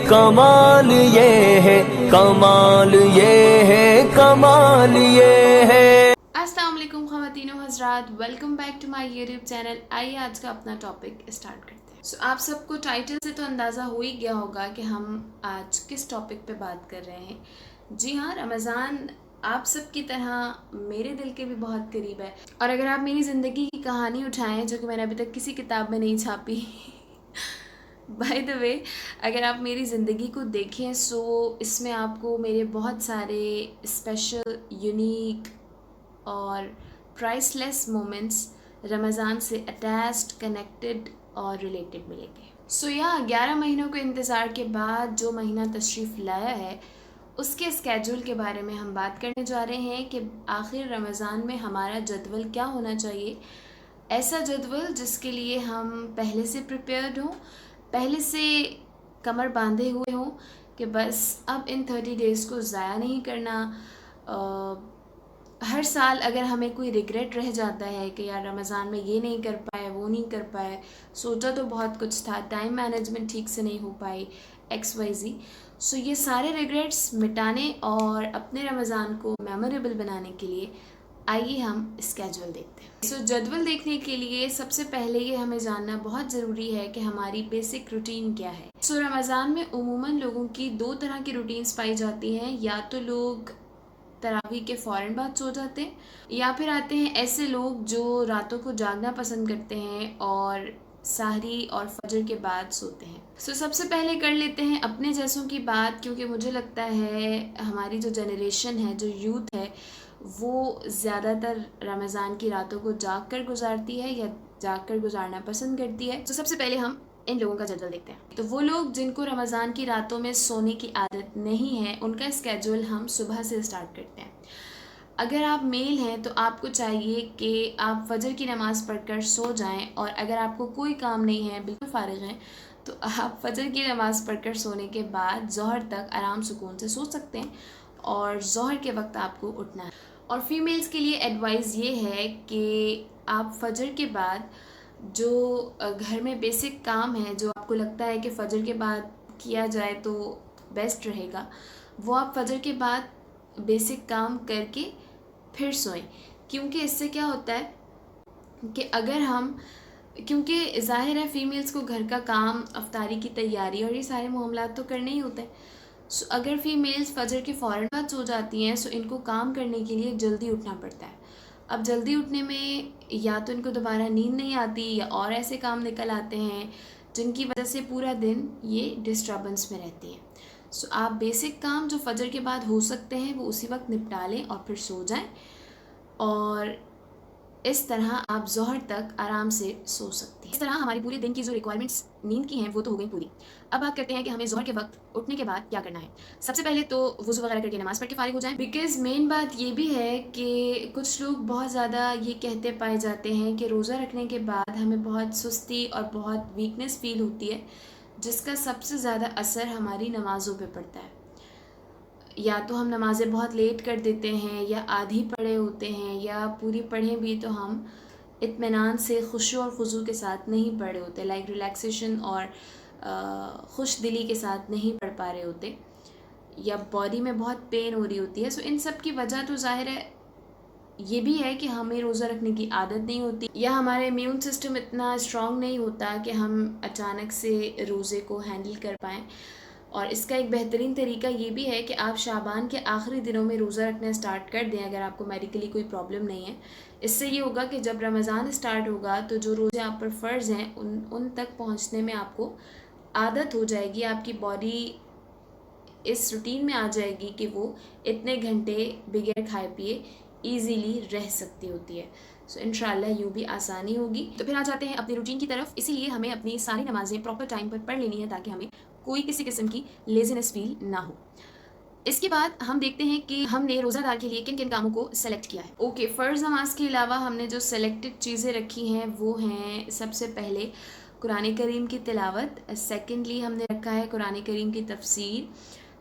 कमाल ये है, कमाल ये है, कमाल ये है। अस्सलाम वालेकुम ख़वातीनो हज़रात, welcome back to my YouTube channel. आइए आज का अपना टॉपिक स्टार्ट करते हैं। आप सबको टाइटल से तो अंदाज़ा हो ही गया होगा कि हम आज किस टॉपिक पे बात कर रहे हैं। जी हाँ, रमज़ान आप सब की तरह मेरे दिल के भी बहुत करीब है। और अगर आप मेरी ज़िंदगी की कहानी उठाएं जो कि मैंने अभी तक किसी किताब में नहीं छापी बाय द वे, अगर आप मेरी ज़िंदगी को देखें सो इसमें आपको मेरे बहुत सारे स्पेशल, यूनिक और प्राइसलेस मोमेंट्स रमज़ान से अटैच्ड, कनेक्टेड और रिलेटेड मिलेंगे। सो यहाँ 11 महीनों के इंतज़ार के बाद जो महीना तशरीफ़ लाया है उसके स्केड्यूल के बारे में हम बात करने जा रहे हैं कि आखिर रमज़ान में हमारा जदवल क्या होना चाहिए। ऐसा जदवल जिसके लिए हम पहले से प्रिपेयर्ड हों, पहले से कमर बांधे हुए हों कि बस अब इन 30 डेज़ को ज़ाया नहीं करना। हर साल अगर हमें कोई रिग्रेट रह जाता है कि यार रमज़ान में ये नहीं कर पाए, वो नहीं कर पाए, सोचा तो बहुत कुछ था, टाइम मैनेजमेंट ठीक से नहीं हो पाई, XYZ। सो ये सारे रिग्रेट्स मिटाने और अपने रमज़ान को मेमोरेबल बनाने के लिए आइए हम स्केड्यूल देखते हैं। सो जदवल देखने के लिए सबसे पहले ये हमें जानना बहुत ज़रूरी है कि हमारी बेसिक रूटीन क्या है। सो रमज़ान में उमूमन लोगों की दो तरह की रूटीन्स पाई जाती हैं। या तो लोग तरावी के फ़ौरन बाद सो जाते हैं, या फिर आते हैं ऐसे लोग जो रातों को जागना पसंद करते हैं और सहरी और फजर के बाद सोते हैं। सो सबसे पहले कर लेते हैं अपने जैसों की बात, क्योंकि मुझे लगता है हमारी जो जनरेशन है, जो यूथ है, वो ज़्यादातर रमज़ान की रातों को जाग कर गुजारती है या जाग कर गुजारना पसंद करती है। तो सबसे पहले हम इन लोगों का जदवल देखते हैं। तो वो लोग जिनको रमज़ान की रातों में सोने की आदत नहीं है, उनका स्केड्यूल हम सुबह से स्टार्ट करते हैं। अगर आप मेल हैं तो आपको चाहिए कि आप फजर की नमाज़ पढ़कर सो जाएं, और अगर आपको कोई काम नहीं है, बिल्कुल फ़ारिग हैं, तो आप फजर की नमाज़ पढ़कर सोने के बाद ज़ोहर तक आराम सुकून से सो सकते हैं और ज़ोहर के वक्त आपको उठना है। और फीमेल्स के लिए एडवाइस ये है कि आप फजर के बाद जो घर में बेसिक काम है, जो आपको लगता है कि फ़जर के बाद किया जाए तो बेस्ट रहेगा, वो आप फजर के बाद बेसिक काम करके फिर सोएं। क्योंकि इससे क्या होता है कि अगर हम, क्योंकि ज़ाहिर है फ़ीमेल्स को घर का काम, अफ्तारी की तैयारी और ये सारे मामलात तो करने ही होते हैं। सो अगर फ़ीमेल्स फजर के फ़ौरन बाद सो जाती हैं, सो इनको काम करने के लिए जल्दी उठना पड़ता है। अब जल्दी उठने में या तो इनको दोबारा नींद नहीं आती, या और ऐसे काम निकल आते हैं जिनकी वजह से पूरा दिन ये डिस्टर्बेंस में रहती हैं। सो आप बेसिक काम जो फजर के बाद हो सकते हैं वो उसी वक्त निपटा लें और फिर सो जाएं, और इस तरह आप ज़ोहर तक आराम से सो सकते हैं। इस तरह हमारी पूरे दिन की जो रिक्वायरमेंट्स नींद की हैं वो तो हो गई पूरी। अब बात करते हैं कि हमें ज़ोहर के वक्त उठने के बाद क्या करना है। सबसे पहले तो वुज़ू वगैरह करके नमाज़ पढ़ के फ़ारिग हो जाएं। बिकॉज़ मेन बात ये भी है कि कुछ लोग बहुत ज़्यादा ये कहते पाए जाते हैं कि रोज़ा रखने के बाद हमें बहुत सुस्ती और बहुत वीकनेस फ़ील होती है, जिसका सबसे ज़्यादा असर हमारी नमाज़ों पर पड़ता है। या तो हम नमाज़ें बहुत लेट कर देते हैं, या आधी पढ़े होते हैं, या पूरी पढ़ें भी तो हम इत्मीनान से, खुशू और खुजू के साथ नहीं पढ़े होते, लाइक रिलैक्सेशन और खुश दिली के साथ नहीं पढ़ पा रहे होते, या बॉडी में बहुत पेन हो रही होती है। सो इन सब की वजह तो ज़ाहिर है ये भी है कि हमें रोज़ा रखने की आदत नहीं होती, या हमारा इम्यून सिस्टम इतना स्ट्रॉन्ग नहीं होता कि हम अचानक से रोज़े को हैंडल कर पाएँ। और इसका एक बेहतरीन तरीका ये भी है कि आप शाबान के आखिरी दिनों में रोज़ा रखना स्टार्ट कर दें, अगर आपको मेडिकली कोई प्रॉब्लम नहीं है। इससे ये होगा कि जब रमज़ान स्टार्ट होगा तो जो रोज़े आप पर फ़र्ज़ हैं उन तक पहुँचने में आपको आदत हो जाएगी, आपकी बॉडी इस रूटीन में आ जाएगी कि वो इतने घंटे बगैर खाए पिए ईज़िली रह सकती होती है। सो इंशाल्लाह यूँ भी आसानी होगी। तो फिर आ जाते हैं अपनी रूटीन की तरफ। इसीलिए हमें अपनी सारी नमाज़ें प्रॉपर टाइम पर पढ़ लेनी है, ताकि हमें कोई किसी किस्म की लेज़ीनेस फ़ील ना हो। इसके बाद हम देखते हैं कि हमने रोज़ादार के लिए किन किन कामों को सेलेक्ट किया है। ओके, फ़र्ज़ नमाज के अलावा हमने जो सेलेक्टेड चीज़ें रखी हैं वो हैं, सबसे पहले कुरान करीम की तिलावत, सेकेंडली हमने रखा है कुरान करीम की तफसीर,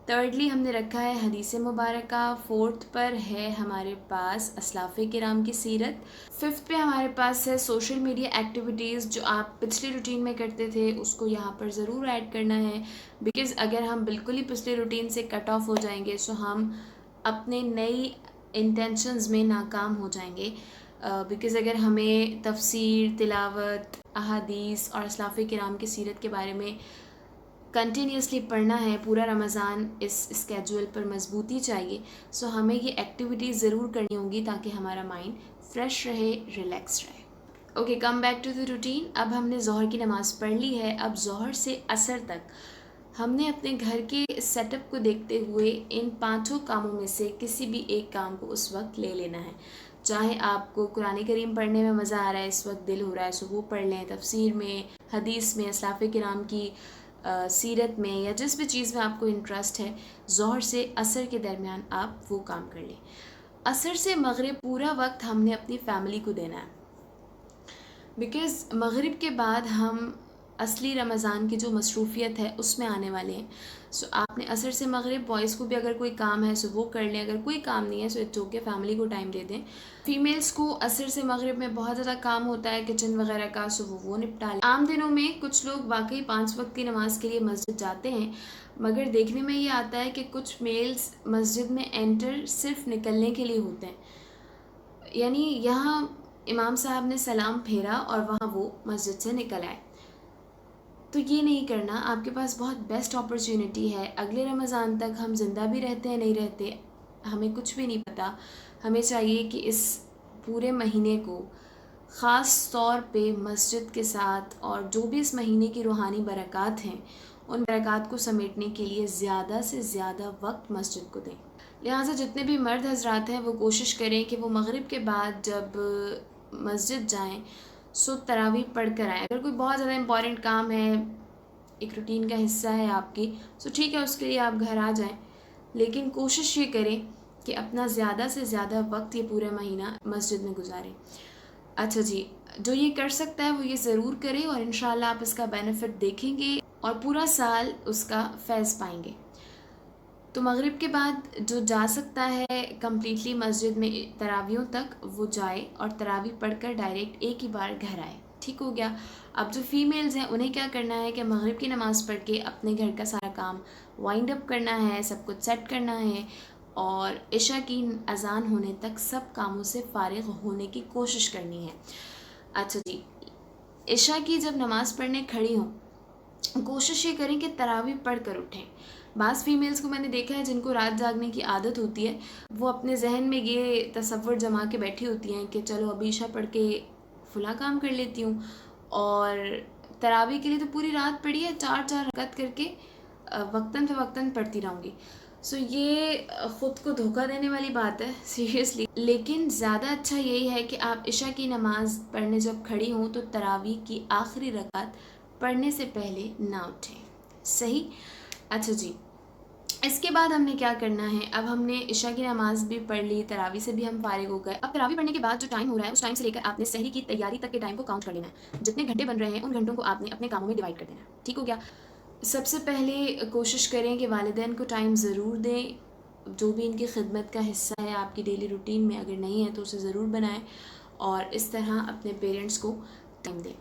थर्डली हमने रखा है हदीस मुबारक। फोर्थ पर है हमारे पास असलाफ़े किराम की सीरत। फिफ्थ पे हमारे पास है सोशल मीडिया एक्टिविटीज़, जो आप पिछले रूटीन में करते थे उसको यहाँ पर ज़रूर ऐड करना है, बिकॉज़ अगर हम बिल्कुल ही पिछले रूटीन से कट ऑफ हो जाएंगे सो हम अपने नई इंटेंशंस में नाकाम हो जाएंगे। बिकॉज़ अगर हमें तफसीर, तिलावत, अहादीस और असलाफ़े किराम की सीरत के बारे में कंटिन्यूसली पढ़ना है, पूरा रमज़ान इस स्केड्यूल पर मजबूती चाहिए, सो हमें ये एक्टिविटीज़ ज़रूर करनी होंगी ताकि हमारा माइंड फ्रेश रहे, रिलैक्स रहे। Okay, come back to the routine. अब हमने ज़ोहर की नमाज़ पढ़ ली है। अब ज़ोहर से असर तक हमने अपने घर के सेटअप को देखते हुए इन पांचों कामों में से किसी भी एक काम को उस वक्त ले लेना है। चाहे आपको कुरान करीम पढ़ने में मज़ा आ रहा है, इस वक्त दिल हो रहा है, सो वो पढ़ लें। तफसीर में, हदीस में, असलाफ़े किराम की सीरत में, या जिस भी चीज़ में आपको इंटरेस्ट है, ज़ोहर से असर के दरमियान आप वो काम कर लें। असर से मगरिब पूरा वक्त हमने अपनी फैमिली को देना है, बिकॉज़ मगरिब के बाद हम असली रमज़ान की जो मसरूफ़ियत है उसमें आने वाले हैं। सो आपने असर से मगरिब, बॉयज़ को भी अगर कोई काम है सो वो कर लें, अगर कोई काम नहीं है सो इट्स ओके, फैमिली को टाइम दे दें। फ़ीमेल्स को असर से मगरिब में बहुत ज़्यादा काम होता है किचन वगैरह का, सो वो निपटा लें। आम दिनों में कुछ लोग वाकई 5 वक्त की नमाज़ के लिए मस्जिद जाते हैं, मगर देखने में ये आता है कि कुछ मेल्स मस्जिद में एंटर सिर्फ निकलने के लिए होते हैं, यानी यहाँ इमाम साहब ने सलाम फेरा और वहाँ वो मस्जिद से निकल आए। तो ये नहीं करना। आपके पास बहुत बेस्ट अपॉर्चुनिटी है, अगले रमज़ान तक हम ज़िंदा भी रहते हैं नहीं रहते हमें कुछ भी नहीं पता। हमें चाहिए कि इस पूरे महीने को ख़ास तौर पे मस्जिद के साथ और जो भी इस महीने की रूहानी बरक़ात हैं उन बरक़ात को समेटने के लिए ज़्यादा से ज़्यादा वक्त मस्जिद को दें। लिहाजा जितने भी मर्द हजरात हैं वो कोशिश करें कि वो मगरिब के बाद जब मस्जिद जाएं सो तरावी पढ़ कर आएँ। अगर कोई बहुत ज़्यादा इंपॉर्टेंट काम है, एक रूटीन का हिस्सा है आपकी, सो ठीक है, उसके लिए आप घर आ जाएं, लेकिन कोशिश ये करें कि अपना ज़्यादा से ज़्यादा वक्त ये पूरा महीना मस्जिद में गुजारें। अच्छा जी, जो ये कर सकता है वो ये ज़रूर करे और इंशाल्लाह आप इसका बेनिफिट देखेंगे और पूरा साल उसका फैज़ पाएंगे। तो मगरिब के बाद जो जा सकता है कम्प्लीटली मस्जिद में तरावियों तक, वो जाए और तरावी पढ़कर डायरेक्ट एक ही बार घर आए। ठीक हो गया। अब जो फीमेल्स हैं उन्हें क्या करना है कि मगरिब की नमाज़ पढ़ के अपने घर का सारा काम वाइंड अप करना है, सब कुछ सेट करना है और इशा की अज़ान होने तक सब कामों से फ़ारिग होने की कोशिश करनी है। अच्छा जी, इशा की जब नमाज़ पढ़ने खड़ी हों कोशिश ये करें कि तरावी पढ़ कर उठें। बाज़ फ़ीमेल्स को मैंने देखा है जिनको रात जागने की आदत होती है, वो अपने जहन में ये तसव्वुर जमा के बैठी होती हैं कि चलो अभी इशा पढ़ के फुला काम कर लेती हूँ, और तरावी के लिए तो पूरी रात पढ़ी है, 4-4 रकात करके वक्तन फ़वक्तन पढ़ती रहूँगी। सो ये ख़ुद को धोखा देने वाली बात है सीरियसली। लेकिन ज़्यादा अच्छा यही है कि आप इशा की नमाज़ पढ़ने जब खड़ी हों तो तरावी की आखिरी रकात पढ़ने से पहले ना उठें। सही। अच्छा जी, इसके बाद हमने क्या करना है, अब हमने इशा की नमाज़ भी पढ़ ली, तरावी से भी हम फारिग हो गए। अब तरावी पढ़ने के बाद जो टाइम हो रहा है उस टाइम से लेकर आपने सहरी की तैयारी तक के टाइम को काउंट कर लेना है। जितने घंटे बन रहे हैं उन घंटों को आपने अपने कामों में डिवाइड कर देना है। ठीक हो गया। सबसे पहले कोशिश करें कि वालिदैन को टाइम ज़रूर दें, जो भी इनकी खिदमत का हिस्सा है आपकी डेली रूटीन में, अगर नहीं है तो उसे ज़रूर बनाएं और इस तरह अपने पेरेंट्स को टाइम दें।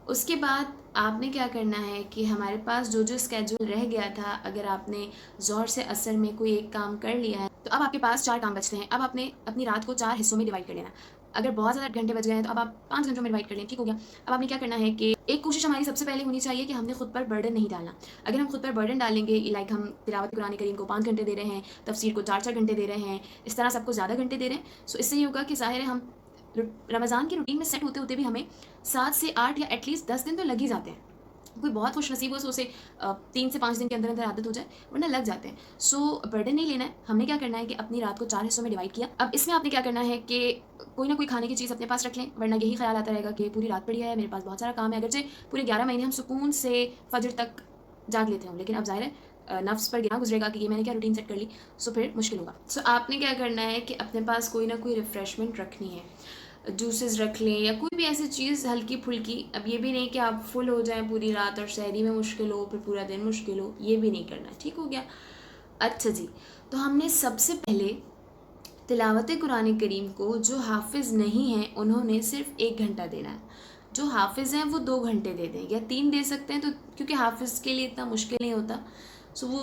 उसके बाद आपने क्या करना है कि हमारे पास जो जो स्केड्यूल रह गया था, अगर आपने ज़ोहर से असर में कोई एक काम कर लिया है तो अब आपके पास 4 काम बचते हैं। अब आपने अपनी रात को 4 हिस्सों में डिवाइड कर लेना। अगर बहुत ज़्यादा घंटे बच गए हैं तो अब आप 5 घंटों में डिवाइड कर लें। ठीक हो गया। अब आपने क्या करना है कि एक कोशिश हमारी सबसे पहले होनी चाहिए कि हमने खुद पर बर्डन नहीं डालना। अगर हम खुद पर बर्डन डालेंगे, लाइक हम तिलावत कुरान करीम को 5 घंटे दे रहे हैं, तफसीर को 4-4 घंटे दे रहे हैं, इस तरह सबको ज़्यादा घंटे दे रहे हैं, सो इससे ये होगा कि ज़ाहिर है हम रमज़ान की रूटीन में सेट होते होते भी हमें 7 से 8 या एटलीस्ट 10 दिन तो लग ही जाते हैं। कोई बहुत खुश नसीब हो तो उसे 3 से 5 दिन के अंदर अंदर आदत हो जाए, वरना लग जाते हैं। सो बर्डन नहीं लेना है। हमने क्या करना है कि अपनी रात को 4 हिस्सों में डिवाइड किया। अब इसमें आपने क्या करना है कि कोई ना कोई खाने की चीज़ अपने पास रख लें, वरना यही ख्याल आता रहेगा कि पूरी रात पड़ी है, मेरे पास बहुत सारा काम है। अगरचे पूरे 11 महीने हम सुकून से फजर तक जाग लेते हों, लेकिन अब ज़ाहिर है नफ्स पर गिना गुजरेगा कि ये मैंने क्या रूटीन सेट कर ली, सो फिर मुश्किल होगा। सो आपने क्या करना है कि अपने पास कोई ना कोई रिफ़्रेशमेंट रखनी है, जूसेस रख लें या कोई भी ऐसी चीज़ हल्की फुल्की। अब ये भी नहीं कि आप फुल हो जाएं पूरी रात और सहरी में मुश्किल हो, फिर पूरा दिन मुश्किल हो, ये भी नहीं करना। ठीक हो गया। अच्छा जी, तो हमने सबसे पहले तिलावत कुरान करीम को जो हाफिज़ नहीं हैं उन्होंने सिर्फ 1 घंटा देना है। जो हाफिज़ हैं वो 2 घंटे दे दें या 3 दे सकते हैं, तो क्योंकि हाफिज़ के लिए इतना मुश्किल नहीं होता, सो वो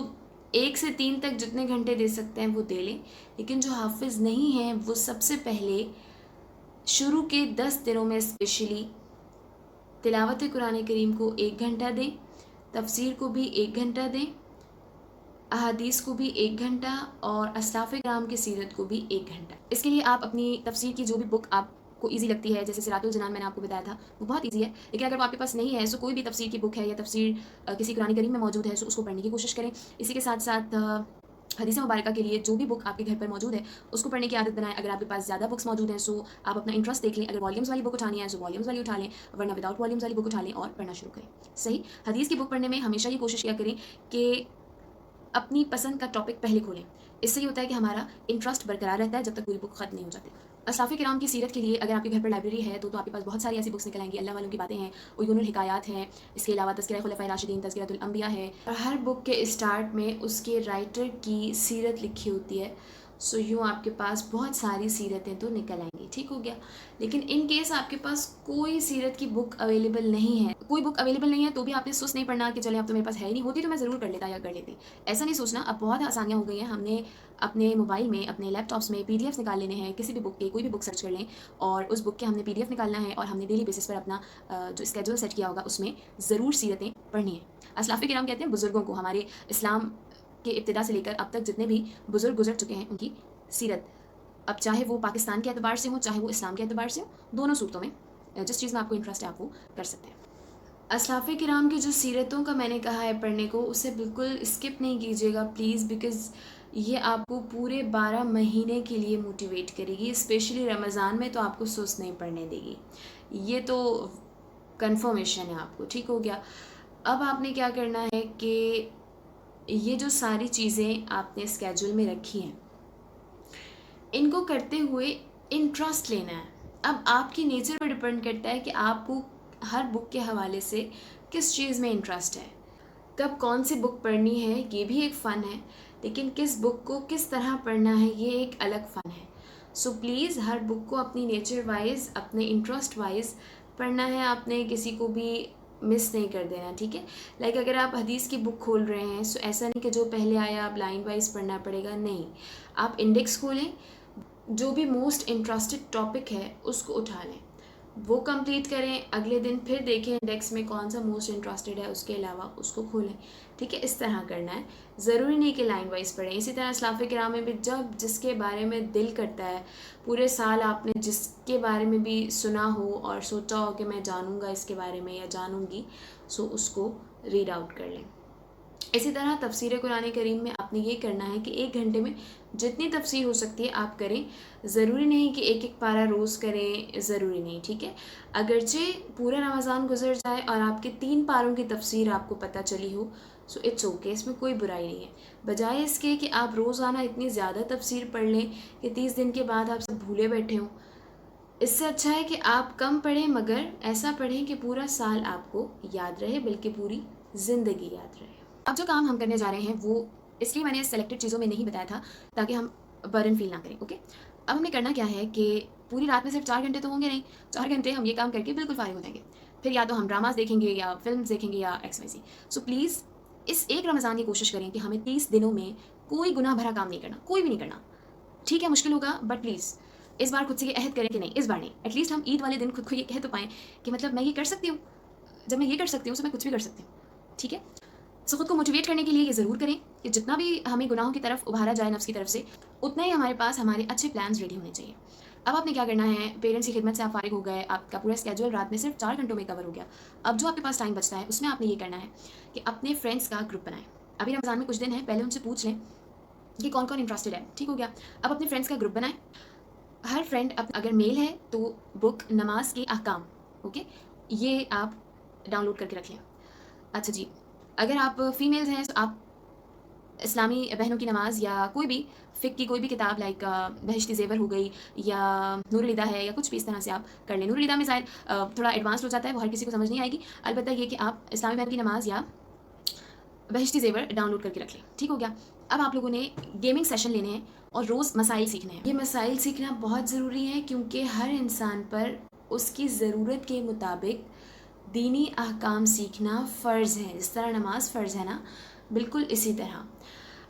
1 से 3 तक जितने घंटे दे सकते हैं वो दे लें। लेकिन जो हाफिज़ नहीं हैं वो सबसे पहले शुरू के 10 दिनों में स्पेशली तिलावत कुरान करीम को 1 घंटा दें, तफसीर को भी 1 घंटा दें, अहादीस को भी 1 घंटा और अस्लाफ़ किराम की सीरत को भी 1 घंटा। इसके लिए आप अपनी तफसीर की जो भी बुक आपको ईजी लगती है, जैसे सिरातुल जनान मैंने आपको बताया था, वो बहुत ईजी है। लेकिन अगर वो आपके पास नहीं है, सो कोई भी तफसीर की बुक है या तफसीर किसी कुरान करीम में मौजूद है, सो उसको पढ़ने की कोशिश करें। इसी के साथ साथ हदीस मुबारक के लिए जो भी बुक आपके घर पर मौजूद है उसको पढ़ने की आदत बनाएं। अगर आपके पास ज़्यादा बुक्स मौजूद हैं, सो आप अपना इंटरेस्ट देख लें। अगर वॉल्यूम्स वाली बुक उठानी है, सो वॉल्यूम्स वाली उठा लें, वरना विदाउट वॉल्यूम्स वाली बुक उठा लें और पढ़ना शुरू करें। सही। हदीस की बुक पढ़ने में हमेशा ये कोशिश किया करें कि अपनी पसंद का टॉपिक पहले खोलें। इससे ये होता है कि हमारा इंटरेस्ट बरकरार रहता है जब तक पूरी बुक ख़त्म नहीं हो जाती। अस्लाफ़ किराम की सीरत के लिए अगर आपके घर पर लाइब्रेरी है तो आपके पास बहुत सारी ऐसी बुक्स निकल आएंगी। अल्लाह वालों की बातें हैं, उयूनुल हिकायात हैं, इसके अलावा तज़किरा खुलफ़ाए राशिदीन, तज़किरतुल अंबिया है। और हर बुक के स्टार्ट में उसके राइटर की सीरत लिखी होती है। सो यूँ आपके पास बहुत सारी सीरतें तो निकल आएंगी। ठीक हो गया। लेकिन इन केस आपके पास कोई सीरत की बुक अवेलेबल नहीं है, कोई बुक अवेलेबल नहीं है, तो भी आपने सुस्त नहीं पढ़ना कि चले अब तो मेरे पास है ही नहीं, होती तो मैं ज़रूर कर लेता या कर लेती। ऐसा नहीं सोचना। अब बहुत आसानियाँ हो गई हैं। हमने अपने मोबाइल में, अपने लैपटॉप्स में पीडीएफ निकाल लेने हैं। किसी भी बुक के, कोई भी बुक सर्च कर लें और उस बुक के हमने पीडीएफ निकालना है और हमने डेली बेसिस पर अपना जो स्केड्यूल सेट किया होगा उसमें ज़रूर सीरतें पढ़नी है। अस्लाफ़ किराम कहते हैं बुज़ुर्गों को, हमारे इस्लाम के इब्तिदा से लेकर अब तक जितने भी बुज़ुर्ग गुजर चुके हैं उनकी सीरत, अब चाहे वो पाकिस्तान के एतबार से हो, चाहे वो इस्लाम के एतबार से हो, दोनों सूरतों में जिस चीज़ में आपको इंटरेस्ट है आप वो कर सकते हैं। अस्लाफ़ किराम की जो सीरतों का मैंने कहा है पढ़ने को, उसे बिल्कुल स्किप नहीं कीजिएगा प्लीज़, बिकॉज़ ये आपको पूरे 12 महीने के लिए मोटिवेट करेगी। स्पेशली रमज़ान में तो आपको सुस्त नहीं पढ़ने देगी। ये तो कंफर्मेशन है आपको। ठीक हो गया। अब आपने क्या करना है कि ये जो सारी चीज़ें आपने स्केड्यूल में रखी हैं, इनको करते हुए इंटरेस्ट लेना है। अब आपकी नेचर पर डिपेंड करता है कि आपको हर बुक के हवाले से किस चीज़ में इंटरेस्ट है, कब कौन सी बुक पढ़नी है, ये भी एक फ़न है। लेकिन किस बुक को किस तरह पढ़ना है, ये एक अलग फ़न है। सो प्लीज़ हर बुक को अपनी नेचर वाइज, अपने इंटरेस्ट वाइज पढ़ना है। आपने किसी को भी मिस नहीं कर देना। ठीक है। लाइक अगर आप हदीस की बुक खोल रहे हैं, सो ऐसा नहीं कि जो पहले आया आप लाइन वाइज पढ़ना पड़ेगा, नहीं। आप इंडेक्स खोलें, जो भी मोस्ट इंटरेस्टेड टॉपिक है उसको उठा लें, वो कंप्लीट करें, अगले दिन फिर देखें इंडेक्स में कौन सा मोस्ट इंटरेस्टेड है, उसके अलावा उसको खोलें। ठीक है। इस तरह करना है। ज़रूरी नहीं कि लाइन वाइज पढ़ें। इसी तरह अस्लाफ़ किराम में भी जब जिसके बारे में दिल करता है, पूरे साल आपने जिसके बारे में भी सुना हो और सोचा हो कि मैं जानूँगा इसके बारे में या जानूँगी, सो उसको रीड आउट कर लें। इसी तरह तफसीर कुरान करीम में आपने ये करना है कि 1 घंटे में जितनी तफसीर हो सकती है आप करें। ज़रूरी नहीं कि एक एक पारा रोज़ करें, ज़रूरी नहीं। ठीक है। अगरचे पूरा रमज़ान गुजर जाए और आपके 3 पारों की तफसीर आपको पता चली हो, सो इट्स ओके, इसमें कोई बुराई नहीं है। बजाय इसके कि आप रोज़ाना इतनी ज़्यादा तफसीर पढ़ लें कि 30 दिन के बाद आप सब भूले बैठे हों, इससे अच्छा है कि आप कम पढ़ें मगर ऐसा पढ़ें कि पूरा साल आपको याद रहे, बल्कि पूरी ज़िंदगी याद रहे। अब जो काम हम करने जा रहे हैं वो इसलिए मैंने सेलेक्टेड चीज़ों में नहीं बताया था ताकि हम बर्डन फील ना करें। ओके। अब हमें करना क्या है कि पूरी रात में सिर्फ 4 घंटे तो होंगे नहीं, 4 घंटे हम ये काम करके बिल्कुल फारिग हो जाएंगे। फिर या तो हम ड्रामाज देखेंगे या फिल्म देखेंगे या XYZ। सो प्लीज़ इस एक रमज़ान की कोशिश करें कि हमें 30 दिनों में कोई गुनाह भरा काम नहीं करना, कोई भी नहीं करना। ठीक है, मुश्किल होगा, बट प्लीज़ इस बार खुद से ये अहद करें कि नहीं, इस बार नहीं। एटलीस्ट हम ईद वाले दिन खुद को ये कह तो पाएँ कि मतलब मैं ये कर सकती हूँ, जब मैं ये कर सकती हूँ तो मैं कुछ भी कर सकती हूँ। ठीक है। सो खुद को मोटिवेट करने के लिए ये ज़रूर करें कि जितना भी हमें गुनाहों की तरफ उभारा जाए नफ्स की तरफ से, उतना ही हमारे पास हमारे अच्छे प्लान्स रेडी होने चाहिए। अब आपने क्या करना है, पेरेंट्स की खिदमत से आप फारिग हो गए, आपका पूरा स्केड्यूल रात में सिर्फ 4 घंटों में कवर हो गया। अब जो आपके पास टाइम बचता है उसमें आपने ये करना है कि अपने फ्रेंड्स का ग्रुप बनाएं। अभी रमज़ान में कुछ दिन है, पहले उनसे पूछ लें कि कौन कौन इंटरेस्टेड है। ठीक हो गया। अब अपने फ्रेंड्स का ग्रुप बनाएं। हर फ्रेंड अगर मेल है तो बुक नमाज के अहकाम, ओके, ये आप डाउनलोड करके रख लें। अच्छा जी, अगर आप फीमेल्स हैं तो आप इस्लामी बहनों की नमाज़ या कोई भी फ़िक की कोई भी किताब लाइक बहिश्ती ज़ेवर हो गई या नूरुल हुदा है या कुछ भी इस तरह से आप कर लें। नूरुल हुदा में शायद थोड़ा एडवांस हो जाता है, वो हर किसी को समझ नहीं आएगी। अलबत्ता ये कि आप इस्लामी बहन की नमाज़ या बहिश्ती ज़ेवर डाउनलोड करके रख लें। ठीक हो गया। अब आप लोगों ने गेमिंग सेशन लेने हैं और रोज़ मसाइल सीखने हैं। ये मसाइल सीखना बहुत ज़रूरी है क्योंकि हर इंसान पर उसकी ज़रूरत के मुताबिक दीनी अहकाम सीखना फ़र्ज़ है। जिस तरह नमाज फ़र्ज़ है ना, बिल्कुल इसी तरह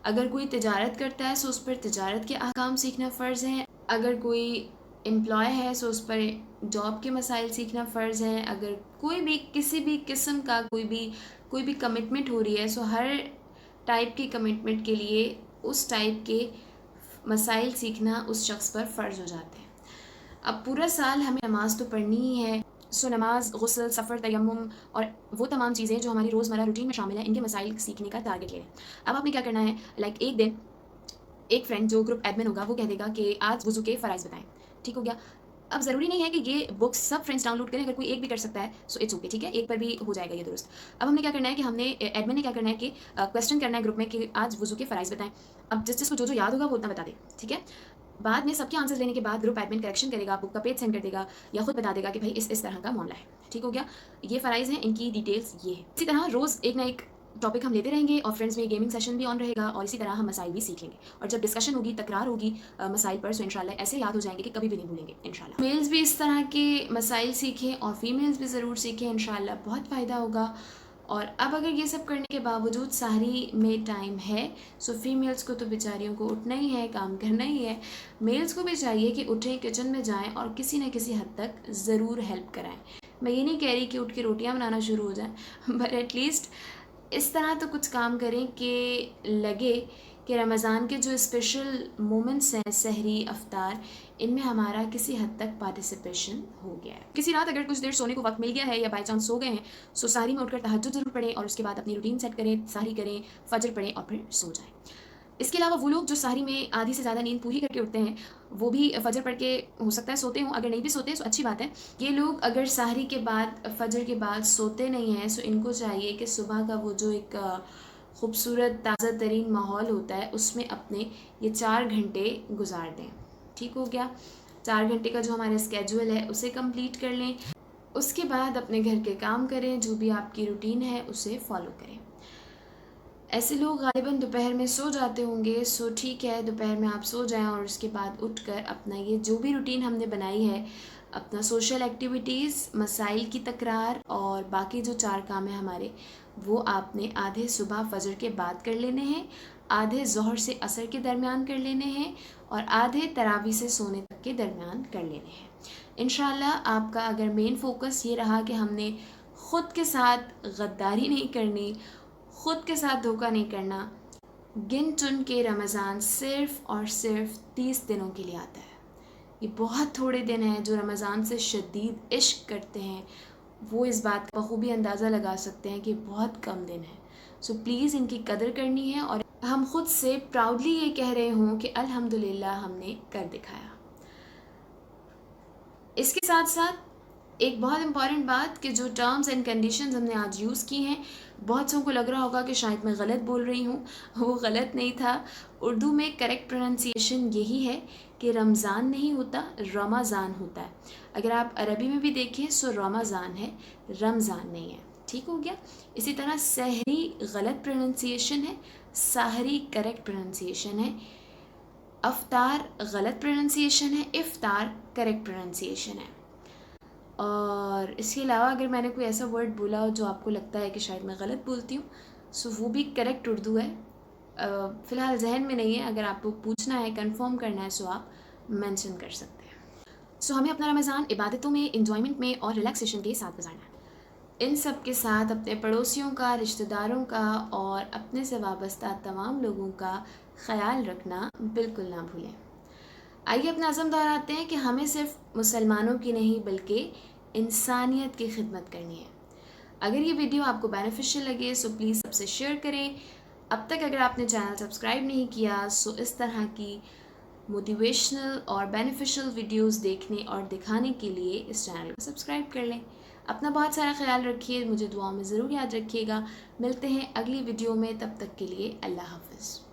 अगर कोई तिजारत करता है तो उस पर तिजारत के अहकाम सीखना फ़र्ज़ है। अगर कोई एम्प्लॉय है तो उस पर जॉब के मसाइल सीखना फ़र्ज़ है। अगर कोई भी किसी भी किस्म का कोई भी कमिटमेंट हो रही है तो हर टाइप की कमिटमेंट के लिए उस टाइप के मसाइल सीखना उस शख्स पर फ़र्ज़ हो जाते हैं। अब पूरा साल हमें नमाज़ तो पढ़नी ही है, सो नमाज, गुस्ल, सफ़र, तयम्मुम और वो तमाम चीज़ें जो हमारी रोज़मर्रा रूटीन में शामिल हैं, इनके मसाइल सीखने का टारगेट ले लें। अब आपने क्या करना है, लाइक एक दिन एक फ्रेंड जो ग्रुप एडमिन होगा वो कह देगा कि आज वज़ू के फ़राइज़ बताएं, ठीक हो गया। अब ज़रूरी नहीं है कि ये बुक्स सब फ्रेंड्स डाउनलोड करें, अगर कोई एक भी कर सकता है सो इट्स ओके, ठीक है, एक पर भी हो जाएगा ये दुरुस्त। अब हमने क्या करना है कि हमने एडमिन ने क्या करना है कि क्वेश्चन करना है ग्रुप में कि आज वज़ू के फ़राइज़ बताएं। अब जिसको जो याद होगा वो उतना बता दे, ठीक है। बाद में सबके आंसर लेने के बाद ग्रुप एडमिन करेक्शन करेगा, बुक का पेज सेंड कर देगा या खुद बता देगा कि भाई इस तरह का मामला है, ठीक हो गया। ये फ़राइज़ हैं, इनकी डिटेल्स ये है। इसी तरह रोज़ एक ना एक टॉपिक हम लेते रहेंगे और फ्रेंड्स में गेमिंग सेशन भी ऑन रहेगा और इसी तरह हम मसाइल भी सीख लेंगे। और जब डिस्कशन होगी, तकरार होगी मसाइल पर, सो इंशाल्लाह ऐसे याद हो जाएंगे कि कभी भी नहीं भूलेंगे इंशाल्लाह। मेल्स भी इस तरह के मसाइल सीखें और फीमेल्स भी ज़रूर सीखें, इंशाल्लाह बहुत फ़ायदा होगा। और अब अगर ये सब करने के बावजूद सहरी में टाइम है, सो फीमेल्स को तो बेचारियों को उठना ही है, काम करना ही है। मेल्स को भी चाहिए कि उठें, किचन में जाएं और किसी न किसी हद तक ज़रूर हेल्प कराएं। मैं ये नहीं कह रही कि उठ के रोटियां बनाना शुरू हो जाएं, बट एटलीस्ट इस तरह तो कुछ काम करें कि लगे कि रमज़ान के जो स्पेशल मोमेंट्स हैं, सहरी, अफ्तार, इनमें हमारा किसी हद तक पार्टिसिपेशन हो गया है। किसी रात अगर कुछ देर सोने को वक्त मिल गया है या बाई चांस सो गए हैं, सो सारी में उठकर तहज्जुद ज़रूर पढ़ें और उसके बाद अपनी रूटीन सेट करें, सारी करें, फजर पढ़ें और फिर सो जाएं। इसके अलावा वो लोग जो सारी में आधी से ज़्यादा नींद पूरी करके उठते हैं, वो भी फजर पढ़ के हो सकता है सोते हों, अगर नहीं भी सोते हैं तो अच्छी बात है। ये लोग अगर साहरी के बाद, फजर के बाद सोते नहीं हैं, सो इनको चाहिए कि सुबह का वो जो एक खूबसूरत ताज़ा तरीन माहौल होता है उसमें अपने ये 4 घंटे गुजार दें, ठीक हो गया। 4 घंटे का जो हमारा स्केड्यूल है उसे कंप्लीट कर लें, उसके बाद अपने घर के काम करें, जो भी आपकी रूटीन है उसे फॉलो करें। ऐसे लोग गालिबन दोपहर में सो जाते होंगे, सो ठीक है, दोपहर में आप सो जाएं और उसके बाद उठकर अपना ये जो भी रूटीन हमने बनाई है, अपना सोशल एक्टिविटीज़, मसाइल की तकरार और बाकी जो 4 काम है हमारे, वो आपने आधे सुबह फजर के बाद कर लेने हैं, आधे ज़ोहर से असर के दरमियान कर लेने हैं और आधे तरावी से सोने तक के दरमियान कर लेने हैं। इंशाल्लाह आपका अगर मेन फोकस ये रहा कि हमने ख़ुद के साथ गद्दारी नहीं करनी, ख़ुद के साथ धोखा नहीं करना, गिन चुन के रमज़ान सिर्फ़ और सिर्फ 30 दिनों के लिए आता है। ये बहुत थोड़े दिन हैं। जो रमज़ान से शदीद इश्क करते हैं वो इस बात का बखूबी अंदाज़ा लगा सकते हैं कि बहुत कम दिन हैं। सो प्लीज़ इनकी कदर करनी है और हम ख़ुद से प्राउडली ये कह रहे हों कि अल्हम्दुलिल्लाह हमने कर दिखाया। इसके साथ साथ एक बहुत इम्पॉर्टेंट बात कि जो टर्म्स एंड कंडीशंस हमने आज यूज़ की हैं, बहुत सबको लग रहा होगा कि शायद मैं गलत बोल रही हूँ, वो गलत नहीं था। उर्दू में करेक्ट प्रोनाउंसिएशन यही है कि रमज़ान नहीं होता, रमज़ान होता है। अगर आप अरबी में भी देखें सो रमज़ान है, रमज़ान नहीं है, ठीक हो गया। इसी तरह सहरी गलत प्रोनाउंसिएशन है, साहरी करेक्ट प्रोनाउंसिएशन है, अफ्तार गलत प्रोनाउंसिएशन है, इफ्तार करेक्ट प्रोनाउंसिएशन है। और इसके अलावा अगर मैंने कोई ऐसा वर्ड बोला हो जो आपको लगता है कि शायद मैं गलत बोलती हूँ, सो वो भी करेक्ट उर्दू है। फ़िलहाल जहन में नहीं है, अगर आपको पूछना है, कंफर्म करना है, सो आप मेंशन कर सकते हैं। सो हमें अपना रमज़ान इबादतों में, इंजॉयमेंट में और रिलैक्सेशन के साथ गुजारना है। इन सब के साथ अपने पड़ोसियों का, रिश्तेदारों का और अपने से वाबस्ता तमाम लोगों का ख़याल रखना बिल्कुल ना भूलें। आइए अपना अज़म दोहराते हैं कि हमें सिर्फ मुसलमानों की नहीं बल्कि इंसानियत की खिदमत करनी है। अगर ये वीडियो आपको बेनिफिशियल लगे सो प्लीज़ सबसे शेयर करें। अब तक अगर आपने चैनल सब्सक्राइब नहीं किया सो इस तरह की मोटिवेशनल और बेनिफिशियल वीडियोस देखने और दिखाने के लिए इस चैनल को सब्सक्राइब कर लें। अपना बहुत सारा ख्याल रखिए, मुझे दुआओं में ज़रूर याद रखिएगा। मिलते हैं अगली वीडियो में, तब तक के लिए अल्लाह हाफ़िज़।